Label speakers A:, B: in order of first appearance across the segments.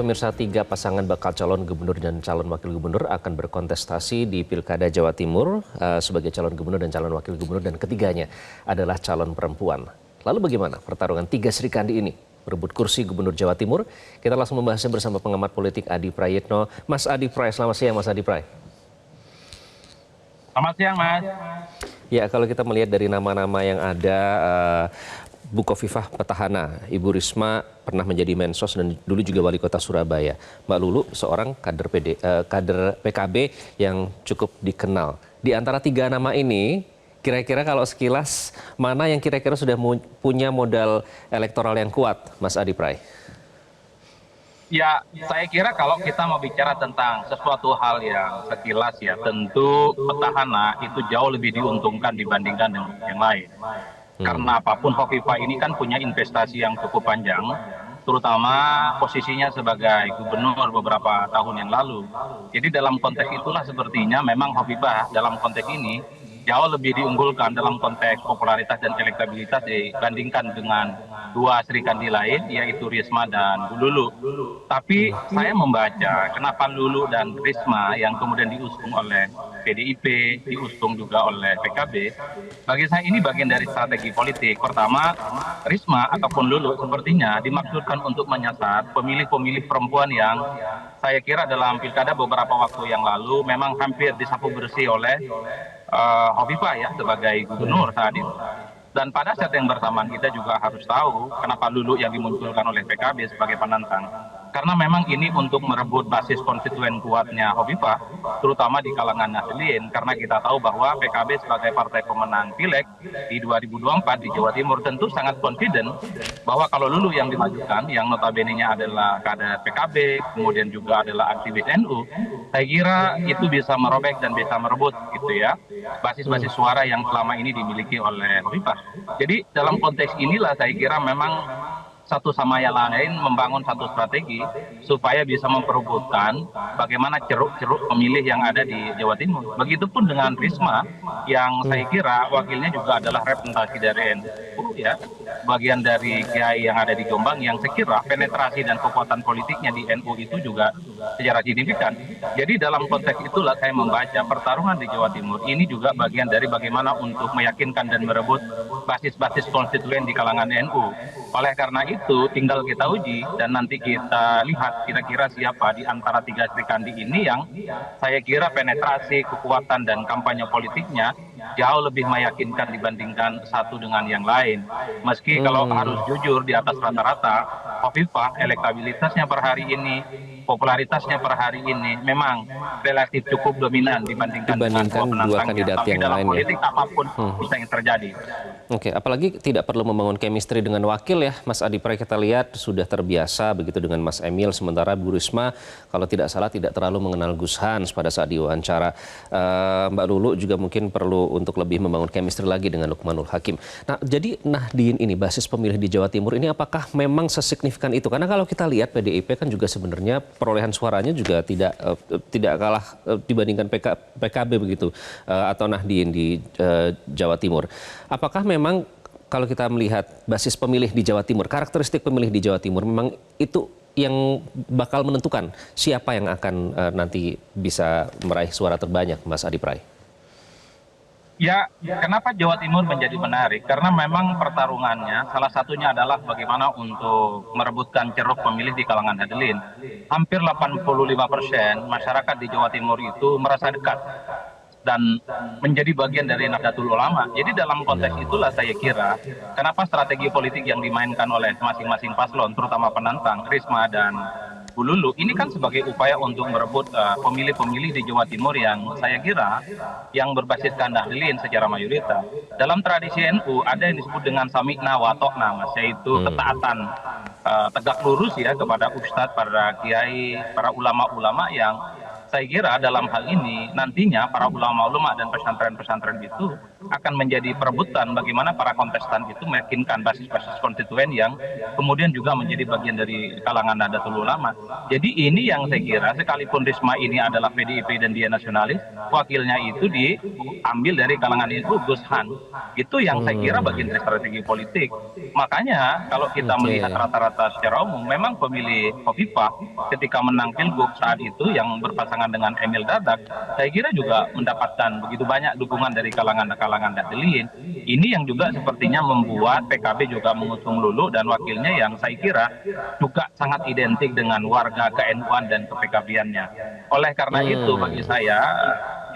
A: pemirsa, tiga pasangan bakal calon gubernur dan calon wakil gubernur akan berkontestasi di Pilkada Jawa Timur sebagai calon gubernur dan calon wakil gubernur, dan ketiganya adalah calon perempuan. Lalu bagaimana pertarungan tiga Sri Kandi ini berebut kursi gubernur Jawa Timur? Kita langsung membahasnya bersama pengamat politik Adi Prayitno. Mas Adi Pray, selamat siang Mas Adi Pray.
B: Selamat siang, Mas.
A: Ya, kalau kita melihat dari nama-nama yang ada, Bu Khofifah petahana, Ibu Risma pernah menjadi Mensos dan dulu juga wali kota Surabaya. Mbak Lulu seorang kader PKB yang cukup dikenal. Di antara tiga nama ini, kira-kira kalau sekilas mana yang kira-kira sudah punya modal elektoral yang kuat, Mas Adi Pray?
B: Ya, saya kira kalau kita mau bicara tentang sesuatu hal yang sekilas ya, tentu petahana itu jauh lebih diuntungkan dibandingkan dengan yang lain. Karena apapun Khofifah ini kan punya investasi yang cukup panjang, terutama posisinya sebagai gubernur beberapa tahun yang lalu. Jadi dalam konteks itulah sepertinya memang Khofifah dalam konteks ini jauh lebih diunggulkan dalam konteks popularitas dan elektabilitas dibandingkan dengan dua Sri Kandi lain, yaitu Risma dan Bu Lulu. Tapi saya membaca kenapa Lulu dan Risma yang kemudian diusung oleh PDIP, diusung juga oleh PKB, bagi saya ini bagian dari strategi politik. Pertama, Risma ataupun Lulu sepertinya dimaksudkan untuk menyasar pemilih-pemilih perempuan yang saya kira dalam pilkada beberapa waktu yang lalu memang hampir disapu bersih oleh Khofifah ya sebagai gubernur saat itu. Dan pada saat yang bersamaan kita juga harus tahu kenapa Lulu yang dimunculkan oleh PKB sebagai penantang. Karena memang ini untuk merebut basis konstituen kuatnya Khofifah, terutama di kalangan Nahdlin. Karena kita tahu bahwa PKB sebagai partai pemenang Pileg di 2024 di Jawa Timur tentu sangat confident bahwa kalau Lulu yang dimajukan, yang notabene-nya adalah kader PKB, kemudian juga adalah aktivis NU, saya kira itu bisa merobek dan bisa merebut gitu ya basis-basis suara yang selama ini dimiliki oleh Khofifah. Jadi dalam konteks inilah saya kira memang satu sama yang lain membangun satu strategi supaya bisa memperebutkan bagaimana ceruk-ceruk pemilih yang ada di Jawa Timur. Begitupun dengan Risma yang saya kira wakilnya juga adalah representasi dari NU ya, bagian dari kiai yang ada di Jombang yang saya kira penetrasi dan kekuatan politiknya di NU itu juga secara signifikan. Jadi dalam konteks itulah saya membaca pertarungan di Jawa Timur ini juga bagian dari bagaimana untuk meyakinkan dan merebut basis-basis konstituen di kalangan NU. Oleh karena itu tinggal kita uji dan nanti kita lihat kira-kira siapa di antara tiga Sri Kandi ini yang saya kira penetrasi, kekuatan dan kampanye politiknya jauh lebih meyakinkan dibandingkan satu dengan yang lain. Meski kalau harus jujur di atas rata-rata Khofifah elektabilitasnya per hari ini, popularitasnya per hari ini memang relatif cukup dominan dibandingkan
A: dua kandidat
B: tapi
A: yang
B: dalam
A: lain ya.
B: politik apapun bisa yang terjadi.
A: Oke, apalagi tidak perlu membangun chemistry dengan wakil ya, Mas Adi Pray, kita lihat sudah terbiasa begitu dengan Mas Emil, sementara Bu Risma kalau tidak salah tidak terlalu mengenal Gus Hans pada saat diwawancara. Mbak Lulu juga mungkin perlu untuk lebih membangun chemistry lagi dengan Lukmanul Hakim. Nah, jadi Nahdien ini, basis pemilih di Jawa Timur ini apakah memang sesignifikan itu? Karena kalau kita lihat PDIP kan juga sebenarnya perolehan suaranya juga tidak kalah dibandingkan PKB begitu, atau Nahdien di Jawa Timur. Apakah memang kalau kita melihat basis pemilih di Jawa Timur, karakteristik pemilih di Jawa Timur memang itu yang bakal menentukan siapa yang akan nanti bisa meraih suara terbanyak, Mas Adi Pray?
B: Ya, kenapa Jawa Timur menjadi menarik? Karena memang pertarungannya salah satunya adalah bagaimana untuk merebutkan ceruk pemilih di kalangan Nahdlin. Hampir 85% masyarakat di Jawa Timur itu merasa dekat dan menjadi bagian dari Nahdlatul Ulama. Jadi dalam konteks itulah saya kira kenapa strategi politik yang dimainkan oleh masing-masing paslon, terutama penantang Risma dan Bu Lulu, ini kan sebagai upaya untuk merebut pemilih-pemilih di Jawa Timur yang saya kira yang berbasiskan Nahdlin secara mayoritas. Dalam tradisi NU ada yang disebut dengan sami'na wa ta'na, Mas, yaitu ketaatan tegak lurus ya kepada ustadz, para kiai, para ulama-ulama yang saya kira dalam hal ini nantinya para ulama-ulama dan pesantren-pesantren itu akan menjadi perebutan bagaimana para kontestan itu meyakinkan basis-basis konstituen yang kemudian juga menjadi bagian dari kalangan Nahdlatul Ulama. Jadi ini yang saya kira sekalipun Risma ini adalah PDIP dan dia nasionalis, wakilnya itu diambil dari kalangan itu Gus Han. Itu yang saya kira bagian dari strategi politik. Makanya kalau kita melihat rata-rata secara umum, memang pemilih Khofifah ketika menang Pilgub saat itu yang berpasangan dengan Emil Dardak, saya kira juga mendapatkan begitu banyak dukungan dari kalangan Nahdliyin. Ini yang juga sepertinya membuat PKB juga mengusung Lulu dan wakilnya yang saya kira juga sangat identik dengan warga ke-NU-an dan ke-PKB-annya. Oleh karena itu bagi saya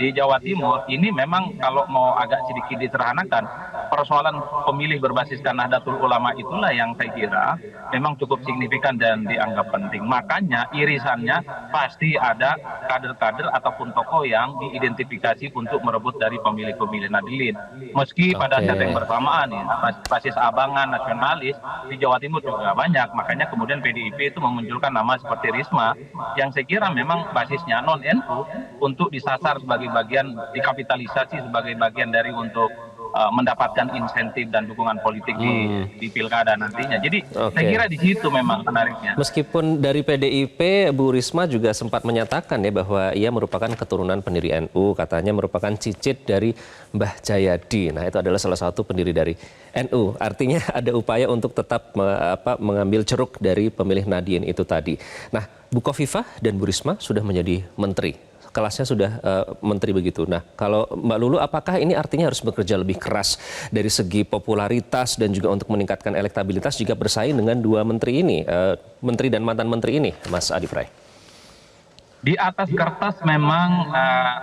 B: di Jawa Timur ini memang kalau mau agak sedikit disederhanakan, persoalan pemilih berbasiskan Nahdlatul Ulama itulah yang saya kira memang cukup signifikan dan dianggap penting. Makanya irisannya pasti ada kader-kader ataupun tokoh yang diidentifikasi untuk merebut dari pemilih-pemilih Nahdliyin. Meski pada saat yang bersamaan ya, basis abangan nasionalis di Jawa Timur juga banyak. Makanya kemudian PDIP itu memunculkan nama seperti Risma yang saya kira memang basisnya non-NU untuk disasar sebagai bagian, dikapitalisasi sebagai bagian dari untuk mendapatkan insentif dan dukungan politik di pilkada nantinya. Jadi saya kira di situ memang menariknya.
A: Meskipun dari PDIP, Bu Risma juga sempat menyatakan ya bahwa ia merupakan keturunan pendiri NU, katanya merupakan cicit dari Mbah Jayadi. Nah itu adalah salah satu pendiri dari NU. Artinya ada upaya untuk tetap mengambil ceruk dari pemilih Nahdliyin itu tadi. Nah Bu Khofifah dan Bu Risma sudah menjadi menteri. Kelasnya sudah menteri begitu. Nah, kalau Mbak Lulu, apakah ini artinya harus bekerja lebih keras dari segi popularitas dan juga untuk meningkatkan elektabilitas jika bersaing dengan dua menteri ini, menteri dan mantan menteri ini, Mas Adi Pray?
B: Di atas kertas memang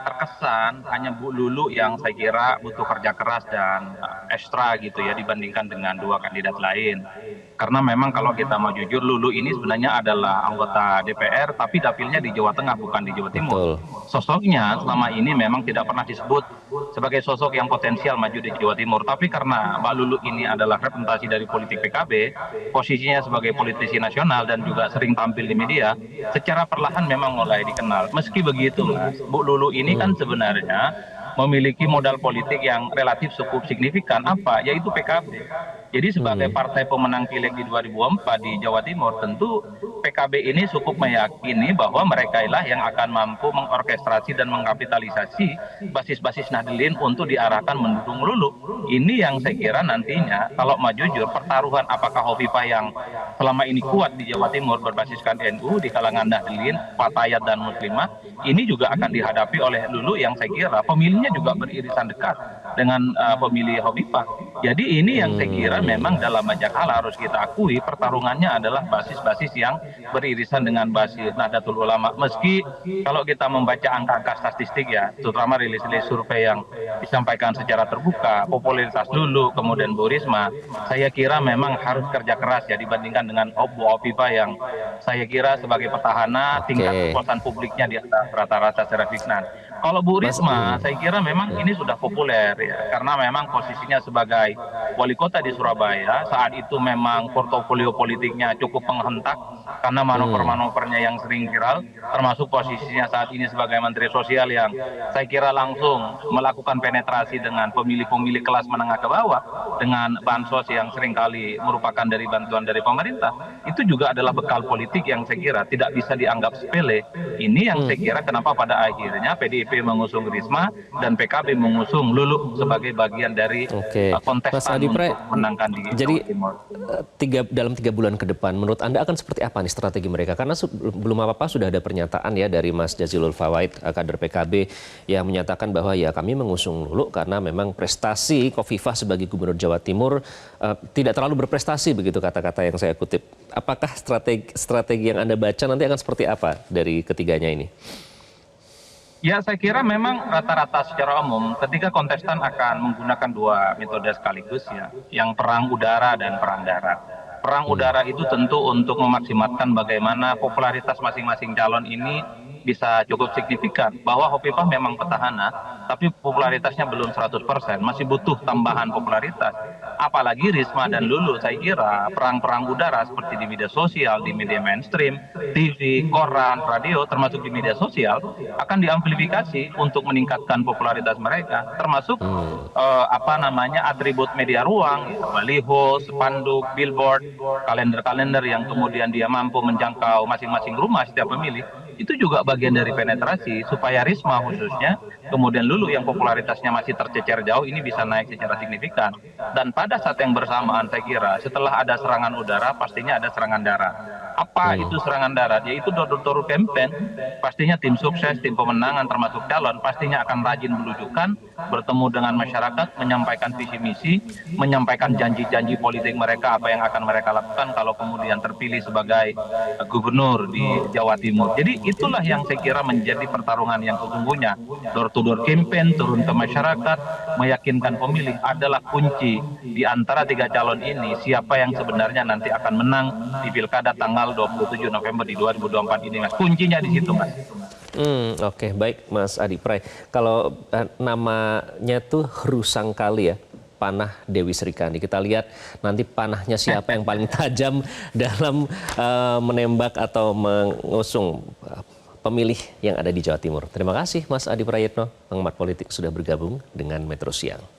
B: terkesan hanya Bu Lulu yang saya kira butuh kerja keras dan ekstra gitu ya dibandingkan dengan dua kandidat lain. Karena memang kalau kita mau jujur, Lulu ini sebenarnya adalah anggota DPR tapi dapilnya di Jawa Tengah bukan di Jawa Timur. Sosoknya selama ini memang tidak pernah disebut sebagai sosok yang potensial maju di Jawa Timur. Tapi karena Mbak Lulu ini adalah representasi dari politik PKB, posisinya sebagai politisi nasional dan juga sering tampil di media, secara perlahan memang mulai dikenal. Meski begitu, Mas, Bu Lulu ini kan sebenarnya memiliki modal politik yang relatif cukup signifikan, yaitu PKB. Jadi sebagai partai pemenang pileg di 2004 di Jawa Timur, tentu PKB ini cukup meyakini bahwa mereka lah yang akan mampu mengorkestrasi dan mengkapitalisasi basis-basis Nahdliyin untuk diarahkan mendukung Lulu. Ini yang saya kira nantinya kalau mau jujur, pertaruhan apakah Khofifah yang selama ini kuat di Jawa Timur berbasiskan NU di kalangan Nahdliyin, Fatayat dan Muslimah, ini juga akan dihadapi oleh Lulu yang saya kira pemilihnya juga beririsan dekat dengan pemilih Khofifah. Jadi ini yang saya kira memang dalam banyak hal harus kita akui pertarungannya adalah basis-basis yang beririsan dengan basis Nahdlatul Ulama. Meski kalau kita membaca angka-angka statistik ya, terutama rilis-rilis survei yang disampaikan secara terbuka, popularitas Lulu kemudian Bu Risma, saya kira memang harus kerja keras ya dibandingkan dengan Bu Khofifah yang saya kira sebagai petahana tingkat kepuasan publiknya di atas rata-rata secara signifikan. Kalau Bu Risma, saya kira memang ini sudah populer ya, karena memang posisinya sebagai wali kota di Surabaya saat itu memang portofolio politiknya cukup menghentak karena manuver-manuvernya yang sering viral, termasuk posisinya saat ini sebagai Menteri Sosial yang saya kira langsung melakukan penetrasi dengan pemilih-pemilih kelas menengah ke bawah dengan bansos yang seringkali merupakan dari bantuan dari pemerintah. Itu juga adalah bekal politik yang saya kira tidak bisa dianggap sepele. Ini yang saya kira kenapa pada akhirnya PDIP mengusung Risma dan PKB mengusung Lulu sebagai bagian dari kontestan untuk menangkan di Jawa Timur.
A: Dalam 3 bulan ke depan, menurut Anda akan seperti apa nih strategi mereka? Karena belum apa-apa sudah ada pernyataan ya dari Mas Jazilul Fawait, kader PKB, yang menyatakan bahwa ya kami mengusung Lulu karena memang prestasi Khofifah sebagai Gubernur Jawa Timur tidak terlalu berprestasi, begitu kata-kata yang saya kutip. Apakah strategi yang Anda baca nanti akan seperti apa dari ketiganya ini?
B: Ya, saya kira memang rata-rata secara umum ketika kontestan akan menggunakan dua metode sekaligus ya, yang perang udara dan perang darat. Perang udara itu tentu untuk memaksimalkan bagaimana popularitas masing-masing calon ini bisa cukup signifikan. Bahwa Khofifah memang petahana, tapi popularitasnya belum 100%, masih butuh tambahan popularitas. Apalagi Risma dan Lulu, saya kira perang-perang udara seperti di media sosial, di media mainstream, TV, koran, radio, termasuk di media sosial, akan diamplifikasi untuk meningkatkan popularitas mereka, termasuk atribut media ruang, ya, baliho, spanduk, billboard, kalender-kalender yang kemudian dia mampu menjangkau masing-masing rumah setiap pemilih. Itu juga bagian dari penetrasi supaya Risma khususnya, kemudian Lulu yang popularitasnya masih tercecer jauh ini bisa naik secara signifikan. Dan pada saat yang bersamaan saya kira setelah ada serangan udara pastinya ada serangan darat. Apa itu serangan darat? Yaitu door-to-door campaign. Pastinya tim sukses, tim pemenangan termasuk calon pastinya akan rajin melucukan, bertemu dengan masyarakat, menyampaikan visi misi, menyampaikan janji-janji politik mereka, apa yang akan mereka lakukan kalau kemudian terpilih sebagai gubernur di Jawa Timur. Jadi itulah yang saya kira menjadi pertarungan yang sesungguhnya. Door-to-door campaign, turun ke masyarakat, meyakinkan pemilih adalah kunci di antara tiga calon ini. Siapa yang sebenarnya nanti akan menang di pilkada tanggal 27 November di 2024 ini, Mas. Kuncinya di situ, Mas.
A: Oke, baik Mas Adi Pray. Kalau namanya tuh Rusang Kali ya, panah Dewi Srikandi. Kita lihat nanti panahnya siapa yang paling tajam dalam menembak atau mengusung pemilih yang ada di Jawa Timur. Terima kasih Mas Adi Prayitno, pengamat politik sudah bergabung dengan Metro Siang.